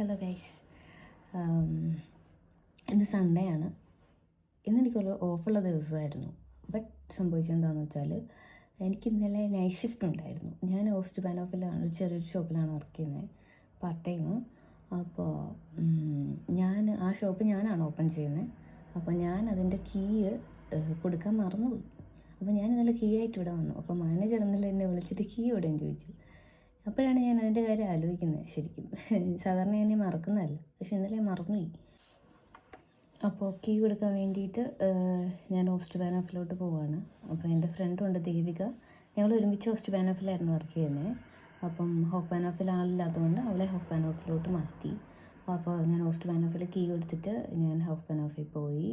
Hello guys, ഇന്ന് Sunday ആണ്. ഇന്നെനിക്കുള്ള ഓഫുള്ള ദിവസമായിരുന്നു. ബട്ട് സംഭവിച്ചെന്താണെന്ന് വെച്ചാൽ എനിക്ക് ഇന്നലെ നൈറ്റ് ഷിഫ്റ്റ് ഉണ്ടായിരുന്നു. ഞാൻ ഓസ്റ്റ് ബാനോഫിലാണ്, ചെറിയൊരു ഷോപ്പിലാണ് വർക്ക് ചെയ്യുന്നത്, പാർട്ട് ടൈം. അപ്പോൾ ആ ഷോപ്പ് ഞാനാണ് ഓപ്പൺ ചെയ്യുന്നത്. അപ്പോൾ ഞാൻ അതിൻ്റെ കീ കൊടുക്കാൻ മറന്നുപോയി. അപ്പോൾ ഞാൻ ഇന്നലെ കീ ആയിട്ട് ഇവിടെ വന്നു. അപ്പോൾ മാനേജർ ഇന്നലെ എന്നെ വിളിച്ചിട്ട് കീ എവിടെയെന്ന് ചോദിച്ചു. അപ്പോഴാണ് ഞാൻ അതിൻ്റെ കാര്യം ആലോചിക്കുന്നത്. ശരിക്കും സാധാരണ ഞാൻ മറക്കുന്നതല്ല, പക്ഷെ ഇന്നലെ മറന്നുപോയി. അപ്പോൾ കീ കൊടുക്കാൻ വേണ്ടിയിട്ട് ഞാൻ ഓസ്റ്റ് ബാനോഫിലോട്ട് പോവാണ്. അപ്പോൾ എൻ്റെ ഫ്രണ്ടുണ്ട് ദേവിക, ഞങ്ങൾ ഒരുമിച്ച് ഓസ്റ്റ് ബാനോഫിലായിരുന്നു വർക്ക് ചെയ്യുന്നത്. അപ്പം ഹോപ്പ് ബാനോഫിൽ ആളില്ലാത്തതുകൊണ്ട് അവളെ ഹോപ്പ് ബാനോഫിലോട്ട് മാറ്റി. അപ്പോൾ ഞാൻ ഓസ്റ്റ് ബാനോഫിൽ കീ കൊടുത്തിട്ട് ഞാൻ ഹോപ്പ് ബാനോഫിൽ പോയി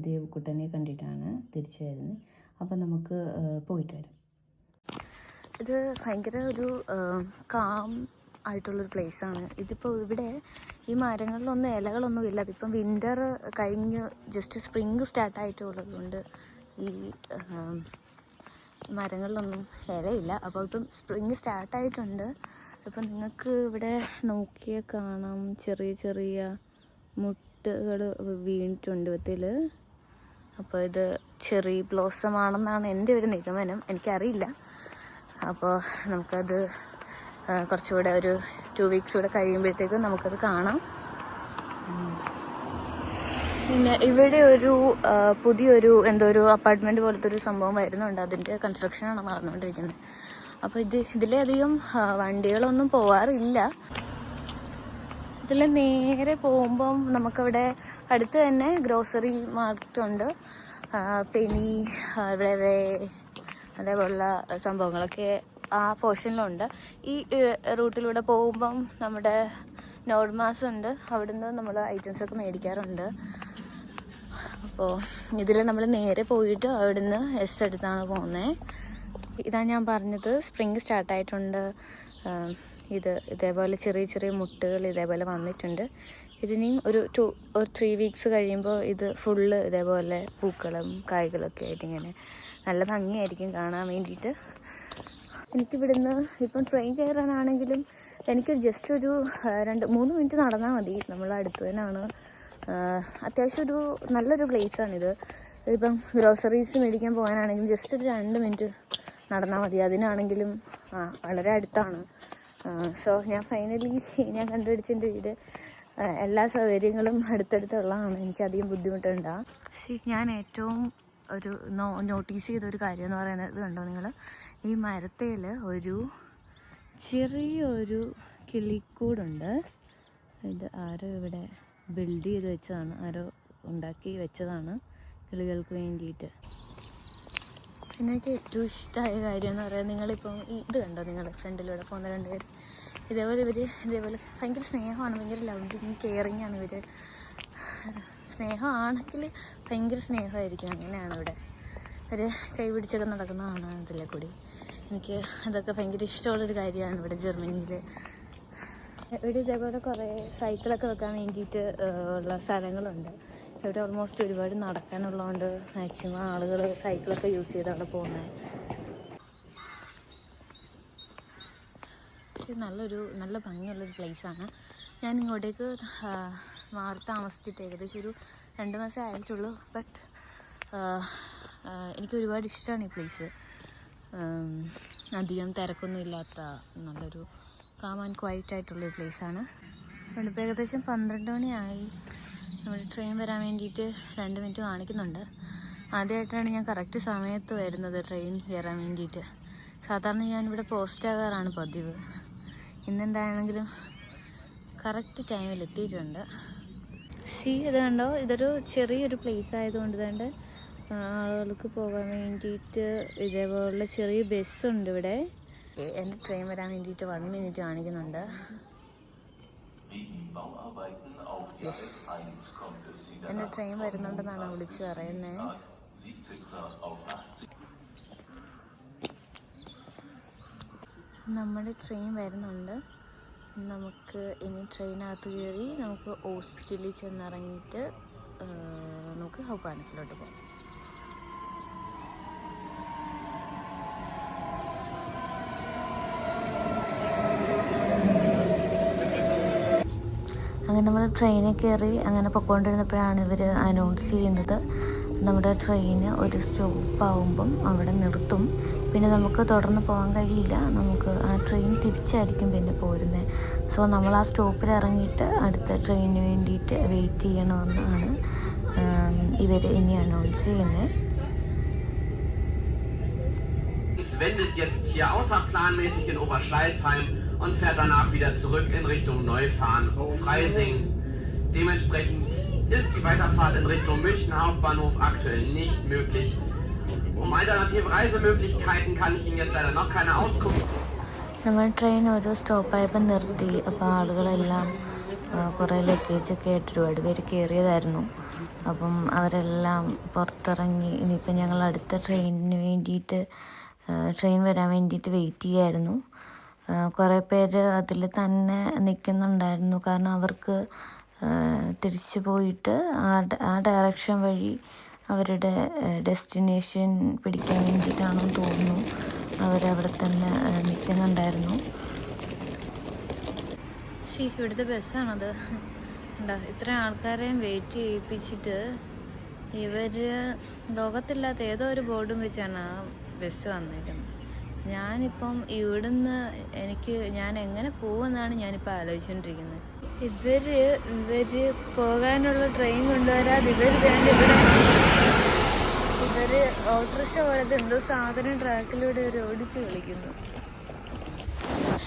ദേവക്കുട്ടനെ കണ്ടിട്ടാണ് തിരിച്ചു വരുന്നത്. അപ്പോൾ നമുക്ക് പോയിട്ട് വരാം. ഇത് ഭയങ്കര ഒരു കാം ആയിട്ടുള്ളൊരു പ്ലേസാണ്. ഇതിപ്പോൾ ഇവിടെ ഈ മരങ്ങളിലൊന്നും ഇലകളൊന്നും ഇല്ല. അതിപ്പം വിൻ്റർ കഴിഞ്ഞ് ജസ്റ്റ് സ്പ്രിങ് സ്റ്റാർട്ടായിട്ടുള്ളത് കൊണ്ട് ഈ മരങ്ങളിലൊന്നും ഇലയില്ല. അപ്പോൾ ഇപ്പം സ്പ്രിങ് സ്റ്റാർട്ടായിട്ടുണ്ട്. അപ്പം നിങ്ങൾക്ക് ഇവിടെ നോക്കിയാൽ കാണാം, ചെറിയ ചെറിയ മുട്ടുകൾ വീണിട്ടുണ്ട് വിത്തിൽ. അപ്പോൾ ഇത് ചെറി ബ്ലോസം ആണെന്നാണ് എൻ്റെ ഒരു നിഗമനം, എനിക്കറിയില്ല. അപ്പോൾ നമുക്കത് കുറച്ചുകൂടെ ഒരു 2 വീക്സ് കൂടെ കഴിയുമ്പോഴത്തേക്കും നമുക്കത് കാണാം. പിന്നെ ഇവിടെ ഒരു പുതിയൊരു ഒരു അപ്പാർട്ട്മെൻറ്റ് പോലത്തെ ഒരു സംഭവം വരുന്നുണ്ട്. അതിൻ്റെ കൺസ്ട്രക്ഷനാണ് നടന്നുകൊണ്ടിരിക്കുന്നത്. അപ്പോൾ ഇതിലധികം വണ്ടികളൊന്നും പോവാറില്ല. ഇതിൽ നേരെ പോകുമ്പം നമുക്കവിടെ അടുത്ത് തന്നെ ഗ്രോസറി മാർക്കറ്റുണ്ട്, പെനി, റവേ, അതേപോലുള്ള സംഭവങ്ങളൊക്കെ ആ പോർഷനിലുണ്ട്. ഈ റൂട്ടിലൂടെ പോകുമ്പം നമ്മുടെ നോർമാസ് ഉണ്ട്, അവിടുന്ന് നമ്മൾ ഐറ്റംസൊക്കെ മേടിക്കാറുണ്ട്. അപ്പോൾ ഇതിൽ നമ്മൾ നേരെ പോയിട്ട് അവിടുന്ന് എടുത്താണ് പോകുന്നത്. ഇതാ ഞാൻ പറഞ്ഞത്, സ്പ്രിങ് സ്റ്റാർട്ടായിട്ടുണ്ട്. ഇതേപോലെ ചെറിയ ചെറിയ മുട്ടുകൾ ഇതേപോലെ വന്നിട്ടുണ്ട്. ഇതിനെയും ഒരു 3 വീക്സ് കഴിയുമ്പോൾ ഇത് ഫുള്ള് ഇതേപോലെ പൂക്കളും കായ്കളൊക്കെ ആയിട്ട് ഇങ്ങനെ നല്ല ഭംഗിയായിരിക്കും കാണാൻ വേണ്ടിയിട്ട്. എനിക്കിവിടുന്ന് ഇപ്പം ട്രെയിൻ കയറാനാണെങ്കിലും എനിക്ക് ജസ്റ്റ് ഒരു 2-3 മിനിറ്റ് നടന്നാൽ മതി. നമ്മൾ അടുത്ത് തന്നെയാണ്. അത്യാവശ്യം ഒരു നല്ലൊരു പ്ലേസാണിത്. ഇപ്പം ഗ്രോസറീസ് മേടിക്കാൻ പോകാനാണെങ്കിലും ജസ്റ്റ് ഒരു 2 മിനിറ്റ് നടന്നാൽ മതി. അതിനാണെങ്കിലും വളരെ അടുത്താണ്. സോ ഞാൻ ഫൈനലി കണ്ടുപിടിച്ചതിൻ്റെ വീട് എല്ലാ സൗകര്യങ്ങളും അടുത്തടുത്തുള്ളതാണ്. എനിക്കധികം ബുദ്ധിമുട്ടുണ്ടാകും. ഞാൻ ഏറ്റവും നോട്ടീസ് ചെയ്തൊരു കാര്യം എന്ന് പറയുന്നത് കണ്ടോ നിങ്ങൾ, ഈ മരത്തേൽ ഒരു ചെറിയൊരു കിളിക്കൂടുണ്ട്. ഇത് ആരോ ഇവിടെ ബിൽഡ് ചെയ്ത് വെച്ചതാണ്, ആരോ ഉണ്ടാക്കി വെച്ചതാണ് കിളികൾക്ക് വേണ്ടിയിട്ട്. പിന്നെ എനിക്ക് ഏറ്റവും ഇഷ്ടമായ കാര്യം എന്ന് പറയുന്നത്, നിങ്ങളിപ്പം ഇത് കണ്ടോ, നിങ്ങൾ ഫ്രണ്ടിലൂടെ പോകുന്ന 2 പേര് ഇതേപോലെ ഭയങ്കര സ്നേഹമാണ്, ഭയങ്കര ലവിങ് കെയറിങ് ആണ് ഇവർ. സ്നേഹമാണെങ്കിൽ ഭയങ്കര സ്നേഹമായിരിക്കും. അങ്ങനെയാണ് ഇവിടെ അവർ കൈ പിടിച്ചൊക്കെ നടക്കുന്നതാണ് ഇതിലെ കൂടി. എനിക്ക് അതൊക്കെ ഭയങ്കര ഇഷ്ടമുള്ളൊരു കാര്യമാണ് ഇവിടെ ജർമ്മനിയിൽ. ഇവിടെ ഇതേപോലെ കുറേ സൈക്കിളൊക്കെ വെക്കാൻ വേണ്ടിയിട്ട് ഉള്ള സ്ഥലങ്ങളുണ്ട്. ഇവിടെ ഓൾമോസ്റ്റ് ഒരുപാട് നടക്കാനുള്ളതുകൊണ്ട് മാക്സിമം ആളുകൾ സൈക്കിളൊക്കെ യൂസ് ചെയ്ത് അവിടെ പോകുന്നത്. നല്ല ഭംഗിയുള്ളൊരു പ്ലേസാണ്. ഞാൻ ഇങ്ങോട്ടേക്ക് മാറി താമസിച്ചിട്ട് ഏകദേശം ഒരു 2 മാസം ആയിട്ടുള്ളൂ. ബട്ട് എനിക്ക് ഒരുപാട് ഇഷ്ടമാണ് ഈ പ്ലേസ്. അധികം തിരക്കൊന്നും ഇല്ലാത്ത നല്ലൊരു കാം ആൻഡ് ക്വയറ്റ് ആയിട്ടുള്ളൊരു പ്ലേസാണ്. ഇപ്പോൾ ഏകദേശം 12 മണിയായി. നമ്മുടെ ട്രെയിൻ വരാൻ വേണ്ടിയിട്ട് 2 മിനിറ്റ് കാണിക്കുന്നുണ്ട്. ആദ്യമായിട്ടാണ് ഞാൻ കറക്റ്റ് സമയത്ത് വരുന്നത് ട്രെയിൻ കയറാൻ വേണ്ടിയിട്ട്. സാധാരണ ഞാനിവിടെ പോസ്റ്റ് ആകാറാണ് പതിവ്. ഇന്നെന്താണെങ്കിലും കറക്റ്റ് ടൈമിൽ എത്തിയിട്ടുണ്ട്. ഇത് കണ്ടോ, ഇതൊരു ചെറിയൊരു പ്ലേസ് ആയതുകൊണ്ട് തന്നെ ആളുകൾക്ക് പോകാൻ വേണ്ടിയിട്ട് ഇതേപോലുള്ള ചെറിയ ബസ്സുണ്ട് ഇവിടെ. എൻ്റെ ട്രെയിൻ വരാൻ വേണ്ടിയിട്ട് 1 മിനിറ്റ് കാണിക്കുന്നുണ്ട്. എൻ്റെ ട്രെയിൻ വരുന്നുണ്ടെന്നാണ് വിളിച്ച് പറയുന്നത്. നമ്മുടെ ട്രെയിൻ വരുന്നുണ്ട്. നമുക്ക് ഇനി ട്രെയിനകത്ത് കയറി നമുക്ക് ഓസ്റ്റിൽ ചെന്നിറങ്ങിയിട്ട് നമുക്ക് ഹോപ്പ് ബാനോഫിലോട്ട് പോകാം. അങ്ങനെ നമ്മൾ ട്രെയിനിൽ കയറി അങ്ങനെ പൊയ്ക്കൊണ്ടിരുന്നപ്പോഴാണ് ഇവർ അനൗൺസ് ചെയ്യുന്നത് നമ്മുടെ ട്രെയിന് ഒരു സ്റ്റോപ്പാവുമ്പം അവിടെ നിർത്തും, പിന്നെ നമുക്ക് തുടർന്ന് പോകാൻ കഴിയില്ല, നമുക്ക് ആ ട്രെയിൻ തിരിച്ചായിരിക്കും പിന്നെ പോരുന്നത്. സോ നമ്മൾ ആ സ്റ്റോപ്പിൽ ഇറങ്ങിയിട്ട് അടുത്ത ട്രെയിനിന് വേണ്ടിയിട്ട് വെയിറ്റ് ചെയ്യണമെന്നാണ് ഇവർ ഇനി അനൗൺസ് ചെയ്യുന്നത്. Wendet jetzt hier außerplanmäßig in Oberschleißheim und fährt danach wieder zurück in Richtung Neufahren, Freising. Dementsprechend ist die Weiterfahrt in Richtung München Hauptbahnhof aktuell nicht möglich. Um alternative Reisemöglichkeiten kann ich Ihnen jetzt leider noch keine Auskunft. നമ്മൾ train ഒരു സ്റ്റോപ്പായപ്പോൾ നിർത്തി. അപ്പോൾ ആളുകളെല്ലാം കുറേ ലഗേജൊക്കെ ആയിട്ട് ഒരുപാട് പേര് കയറിയതായിരുന്നു. അപ്പം അവരെല്ലാം പുറത്തിറങ്ങി. ഇനിയിപ്പോൾ ഞങ്ങൾ അടുത്ത ട്രെയിനിന് വേണ്ടിയിട്ട് ട്രെയിൻ വരാൻ വേണ്ടിയിട്ട് വെയിറ്റ് ചെയ്യായിരുന്നു. കുറേ പേര് അതിൽ തന്നെ നിൽക്കുന്നുണ്ടായിരുന്നു, കാരണം അവർക്ക് തിരിച്ചു പോയിട്ട് ആ ഡയറക്ഷൻ വഴി അവരുടെ ഡെസ്റ്റിനേഷൻ പിടിക്കാൻ വേണ്ടിയിട്ടാണെന്ന് തോന്നുന്നു അവരവിടെ തന്നെ നിൽക്കുന്നുണ്ടായിരുന്നു. ഇവിടുത്തെ ബസ്സാണത്. ഉണ്ടോ, ഇത്രയും ആൾക്കാരെയും വെയിറ്റ് ചെയ്യിപ്പിച്ചിട്ട് ഇവർ ലോകത്തില്ലാത്ത ഏതോ ഒരു ബോർഡും വെച്ചാണ് ആ ബസ് വന്നേക്കുന്നത്. ഞാനിപ്പം ഇവിടുന്ന് ഞാൻ എങ്ങനെ പോകുമെന്നാണ് ഞാനിപ്പോൾ ആലോചിച്ചുകൊണ്ടിരിക്കുന്നത്. ഇവർ പോകാനുള്ള ട്രെയിൻ കൊണ്ടുവരാതെ ഇവർ ഓട്ടോറിക്ഷ പോലത്തെ എന്തോ സാധനം ട്രാക്കിലൂടെ ഇവർ ഓടിച്ച് കളിക്കുന്നു.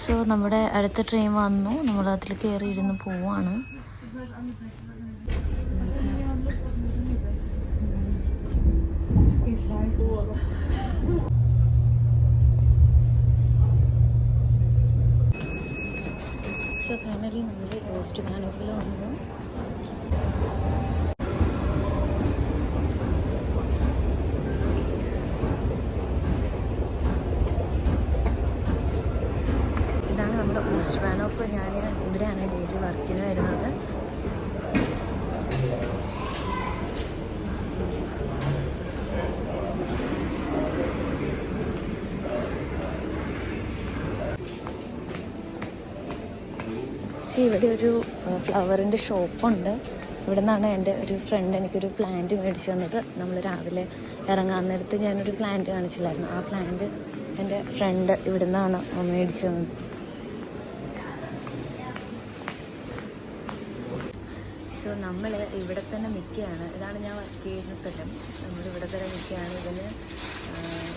സോ നമ്മുടെ അടുത്ത ട്രെയിൻ വന്നു, നമ്മൾ അതിൽ കയറി ഇരുന്ന് പോവാണ്. സോ ഫൈനലി നമ്മൾ ഓസ്റ്റ് ബാനോഫിൽ വന്നു. ഇതാണ് നമ്മുടെ ഓസ്റ്റ് ബാനോഫ്. ഞാൻ ഇവിടെയാണ് ഡെയിലി വർക്കിന് വരുന്നത്. ഇവിടെ ഒരു ഫ്ലവറിൻ്റെ ഷോപ്പുണ്ട്. ഇവിടെ നിന്നാണ് എൻ്റെ ഒരു ഫ്രണ്ട് എനിക്കൊരു പ്ലാന്റ് മേടിച്ച് തന്നത്. നമ്മൾ രാവിലെ ഇറങ്ങാൻ നേരത്ത് ഞാനൊരു പ്ലാന്റ് കാണിച്ചില്ലായിരുന്നു, ആ പ്ലാന്റ് എൻ്റെ ഫ്രണ്ട് ഇവിടെ നിന്നാണ് മേടിച്ച് തന്നത്. സോ നമ്മൾ ഇവിടെ തന്നെ നിൽക്കുകയാണ്. ഇതാണ് ഞാൻ വർക്ക് ചെയ്യുന്ന സ്ഥലം. നമ്മളിവിടെ തന്നെ നിൽക്കുകയാണ്. ഇവന്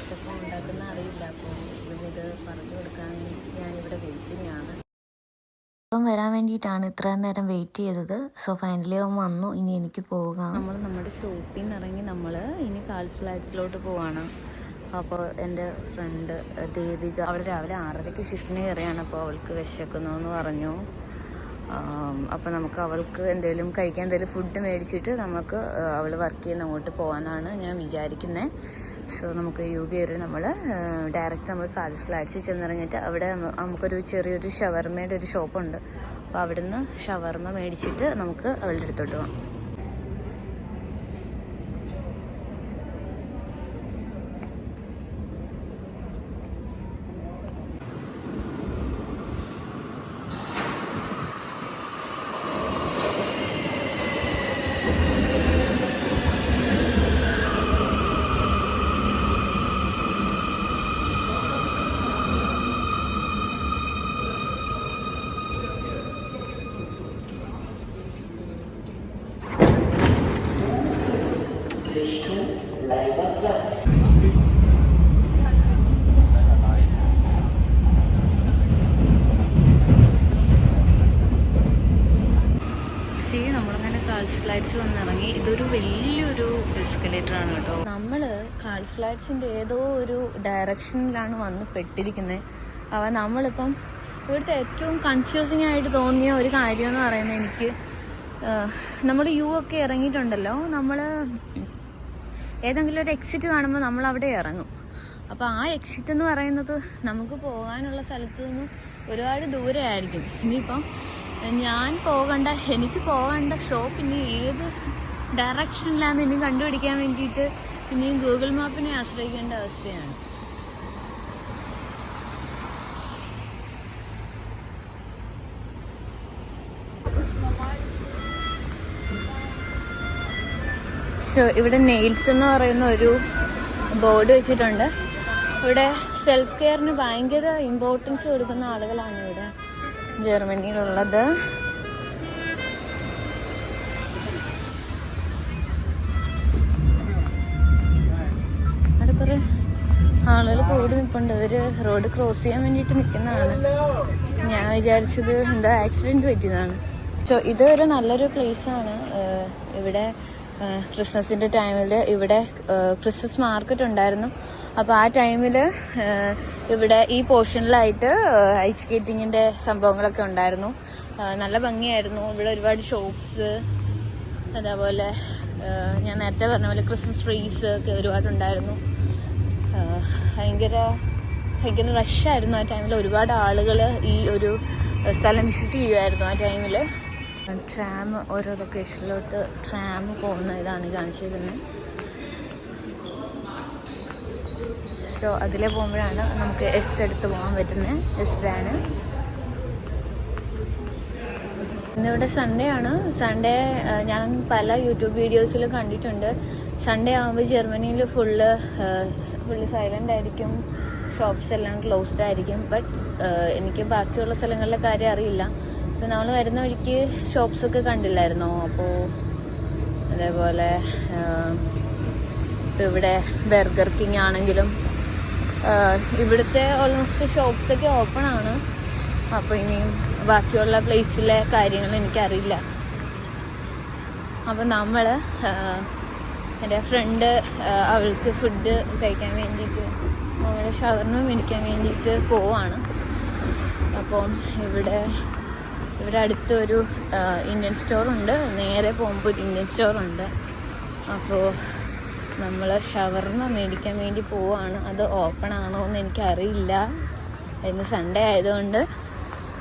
ഇതൊക്കെ ഉണ്ടാക്കുന്ന അറിയില്ല, അപ്പോൾ ഇവനിത് പറഞ്ഞു കൊടുക്കാൻ ഞാനിവിടെ വെയിറ്റിംഗ് ആണ്. അവൻ വരാൻ വേണ്ടിയിട്ടാണ് ഇത്രയും നേരം വെയിറ്റ് ചെയ്തത്. സോ ഫൈനലി അവൻ വന്നു. ഇനി എനിക്ക് പോകാം. നമ്മൾ നമ്മുടെ ഷോപ്പിൽ നിന്ന് ഇറങ്ങി നമ്മൾ ഇനി കാൾസ് ഫ്ലാറ്റ്സിലോട്ട് പോവാണ്. അപ്പോൾ എൻ്റെ ഫ്രണ്ട് ദേവിക, അവൾ രാവിലെ 6:30 ഷിഫ്റ്റിന് കയറിയാണ്. അപ്പോൾ അവൾക്ക് വിശക്കുന്നു എന്ന് പറഞ്ഞു. അപ്പോൾ നമുക്ക് അവൾക്ക് കഴിക്കാൻ എന്തെങ്കിലും ഫുഡ് മേടിച്ചിട്ട് നമുക്ക് അവൾ വർക്ക് ചെയ്യുന്ന അങ്ങോട്ട് പോകാമെന്നാണ് ഞാൻ വിചാരിക്കുന്നത്. സോ നമുക്ക് കയറി നമ്മൾ ഡയറക്റ്റ് നമ്മൾ കാൾസ് ഫ്ലാറ്റ്സിൽ ചെന്നിറങ്ങിയിട്ട് അവിടെ നമുക്കൊരു ചെറിയൊരു ഷവർമയുടെ ഒരു ഷോപ്പുണ്ട്. അപ്പോൾ അവിടെ നിന്ന് ഷവർമ മേടിച്ചിട്ട് നമുക്ക് അവളുടെ അടുത്തോട്ട് പോകാം. നമ്മളങ്ങനെ കാൾസ് ഫ്ലാറ്റ്സ് വന്നിറങ്ങി. ഇതൊരു വലിയൊരു എസ്കലേറ്ററാണ് കേട്ടോ. നമ്മൾ കാൾസ് ഫ്ലാറ്റ്സിൻ്റെ ഏതോ ഒരു ഡയറക്ഷനിലാണ് വന്ന് പെട്ടിരിക്കുന്നത്. അപ്പോൾ നമ്മളിപ്പം ഇവിടുത്തെ ഏറ്റവും കൺഫ്യൂസിങ് ആയിട്ട് തോന്നിയ ഒരു കാര്യം എന്ന് പറയുന്നത്, എനിക്ക് നമ്മൾ ഒക്കെ ഇറങ്ങിയിട്ടുണ്ടല്ലോ, നമ്മൾ ഏതെങ്കിലും ഒരു എക്സിറ്റ് കാണുമ്പോൾ നമ്മൾ അവിടെ ഇറങ്ങും. അപ്പോൾ ആ എക്സിറ്റ് എന്ന് പറയുന്നത് നമുക്ക് പോകാനുള്ള സ്ഥലത്ത് നിന്ന് ഒരുപാട് ദൂരെ ആയിരിക്കും. ഇനിയിപ്പം എനിക്ക് പോകേണ്ട ഷോപ്പ് ഇനി ഏത് ഡയറക്ഷനിലാണെന്ന് ഇനി കണ്ടുപിടിക്കാൻ വേണ്ടിയിട്ട് ഇനിയും ഗൂഗിൾ മാപ്പിനെ ആശ്രയിക്കേണ്ട അവസ്ഥയാണ്. സോ ഇവിടെ നെയിൽസ് എന്ന് പറയുന്ന ഒരു ബോർഡ് വെച്ചിട്ടുണ്ട്. ഇവിടെ സെൽഫ് കെയറിന് ഭയങ്കര ഇമ്പോർട്ടൻസ് കൊടുക്കുന്ന ആളുകളാണ് ഇവിടെ ജർമ്മനിയിലുള്ളത്. അവിടെ കുറേ ആളുകൾ കൂടി നിൽപ്പുണ്ട്. അവർ റോഡ് ക്രോസ് ചെയ്യാൻ വേണ്ടിയിട്ട് നിൽക്കുന്നതാണ്. ഞാൻ വിചാരിച്ചത് എന്താ ആക്സിഡൻറ്റ് പറ്റിയതാണ്. സോ ഇത് ഒരു നല്ലൊരു പ്ലേസാണ്. ഇവിടെ ക്രിസ്മസിൻ്റെ ടൈമിൽ ഇവിടെ ക്രിസ്മസ് മാർക്കറ്റ് ഉണ്ടായിരുന്നു. അപ്പോൾ ആ ടൈമിൽ ഇവിടെ ഈ പോർഷനിലായിട്ട് ഐസ് സ്കേറ്റിങ്ങിൻ്റെ സംഭവങ്ങളൊക്കെ ഉണ്ടായിരുന്നു. നല്ല ഭംഗിയായിരുന്നു. ഇവിടെ ഒരുപാട് ഷോപ്സ്, അതേപോലെ ഞാൻ നേരത്തെ പറഞ്ഞ പോലെ ക്രിസ്മസ് ട്രീസ് ഒക്കെ ഒരുപാടുണ്ടായിരുന്നു. ഭയങ്കര റഷായിരുന്നു ആ ടൈമിൽ. ഒരുപാട് ആളുകൾ ഈ ഒരു സ്ഥലം വിസിറ്റ് ചെയ്യുമായിരുന്നു ആ ടൈമിൽ. ട്രാം ഓരോ ലൊക്കേഷനിലോട്ട് ട്രാം പോകുന്ന ഇതാണ് കാണിച്ചിരിക്കുന്നത്. സോ അതിലെ പോകുമ്പോഴാണ് നമുക്ക് എസ് എടുത്ത് പോകാൻ പറ്റുന്നത്, എസ് വാന്. ഇന്നിവിടെ സൺഡേ ആണ്. സൺഡേ ഞാൻ പല യൂട്യൂബ് വീഡിയോസിൽ കണ്ടിട്ടുണ്ട്. സൺഡേ ആകുമ്പോൾ ജർമ്മനിയിൽ ഫുള്ള് സൈലൻ്റ് ആയിരിക്കും, ഷോപ്സ് എല്ലാം ക്ലോസ്ഡ് ആയിരിക്കും. ബട്ട് എനിക്ക് ബാക്കിയുള്ള സ്ഥലങ്ങളിലെ കാര്യം അറിയില്ല. ഇപ്പോൾ നമ്മൾ വരുന്ന വഴിക്ക് ഷോപ്സൊക്കെ കണ്ടില്ലായിരുന്നോ? അപ്പോൾ അതേപോലെ ഇപ്പോൾ ഇവിടെ ബർഗർ കിങ് ആണെങ്കിലും ഇവിടുത്തെ ഓൾമോസ്റ്റ് ഷോപ്സൊക്കെ ഓപ്പൺ ആണ്. അപ്പോൾ ഇനിയും ബാക്കിയുള്ള പ്ലേസിലെ കാര്യങ്ങൾ എനിക്കറിയില്ല. അപ്പോൾ നമ്മൾ എൻ്റെ ഫ്രണ്ട് അവൾക്ക് ഫുഡ് കഴിക്കാൻ വേണ്ടിയിട്ട് നമ്മൾ ഷവർമ മേടിക്കാൻ വേണ്ടിയിട്ട് പോവാണ്. അപ്പം ഇവിടെ അടുത്തൊരു ഇന്ത്യൻ സ്റ്റോറുണ്ട്. നേരെ പോകുമ്പോൾ ഒരു ഇന്ത്യൻ സ്റ്റോറുണ്ട്. അപ്പോൾ നമ്മൾ ഷവർമ മേടിക്കാൻ വേണ്ടി പോവാണ്. അത് ഓപ്പൺ ആണോ എന്ന് എനിക്കറിയില്ല. ഇന്ന് സൺഡേ ആയതുകൊണ്ട്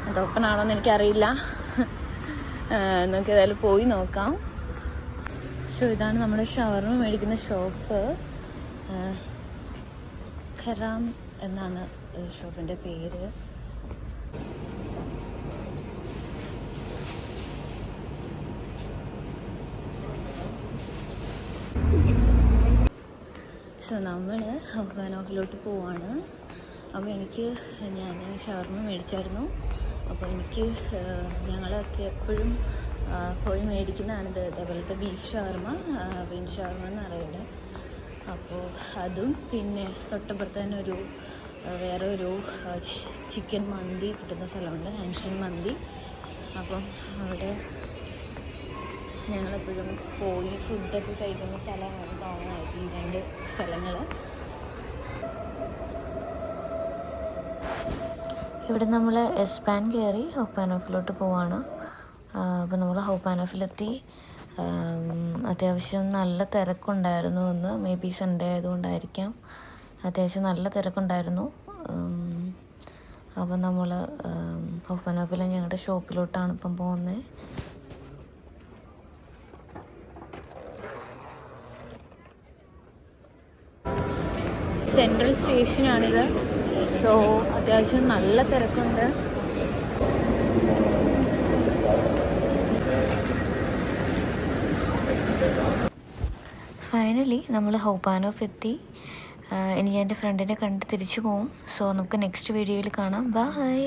അത് ഓപ്പൺ ആണോ എന്ന് എനിക്കറിയില്ല. നമുക്ക് ഏതായാലും പോയി നോക്കാം. സോ ഇതാണ് നമ്മുടെ ഷവർമ മേടിക്കുന്ന ഷോപ്പ്. ഖറാം എന്നാണ് ഷോപ്പിൻ്റെ പേര്. സോ നമ്മൾ ഹൗബാനോഫിലോട്ട് പോവാണ്. അപ്പോൾ ഞാൻ ഷവർമ മേടിച്ചായിരുന്നു. അപ്പോൾ ഞങ്ങളൊക്കെ എപ്പോഴും പോയി മേടിക്കുന്നതാണ് ഇതേപോലത്തെ ബീഫ് ഷവർമ, വിൻ ഷവർമ എന്ന് അറിയില്ല. അപ്പോൾ അതും പിന്നെ തൊട്ടപ്പുറത്ത് തന്നെ വേറെ ഒരു ചിക്കൻ മന്തി കിട്ടുന്ന സ്ഥലമുണ്ട്, ഹാൻഷൻ മന്തി. അപ്പം അവിടെ ഞങ്ങളെപ്പോഴും പോയി ഫുഡൊക്കെ കഴിക്കുന്ന സ്ഥലമാണ് തോന്നുന്നത് ഈ രണ്ട് സ്ഥലങ്ങൾ. ഇവിടെ നമ്മൾ എസ് ബാൻ കയറി ഹൗബാനോഫിലോട്ട് പോവാണ്. അപ്പോൾ നമ്മൾ ഹൗബാനോഫിലെത്തി. അത്യാവശ്യം നല്ല തിരക്കുണ്ടായിരുന്നു. ഒന്ന് മേ ബി സൺഡേ ആയതുകൊണ്ടായിരിക്കാം. അത്യാവശ്യം നല്ല തിരക്കുണ്ടായിരുന്നു. അപ്പോൾ നമ്മൾ ഹൗബാനോഫിലെ ഞങ്ങളുടെ ഷോപ്പിലോട്ടാണ് ഇപ്പം പോകുന്നത്. സെൻട്രൽ സ്റ്റേഷനാണിത്. സോ അത്യാവശ്യം നല്ല തിരക്കുണ്ട്. ഫൈനലി നമ്മൾ ഹൗബാനോഫ് എത്തി. ഇനി എൻ്റെ ഫ്രണ്ടിനെ കണ്ട് തിരിച്ചു പോകും. സോ നമുക്ക് നെക്സ്റ്റ് വീഡിയോയിൽ കാണാം. ബൈ.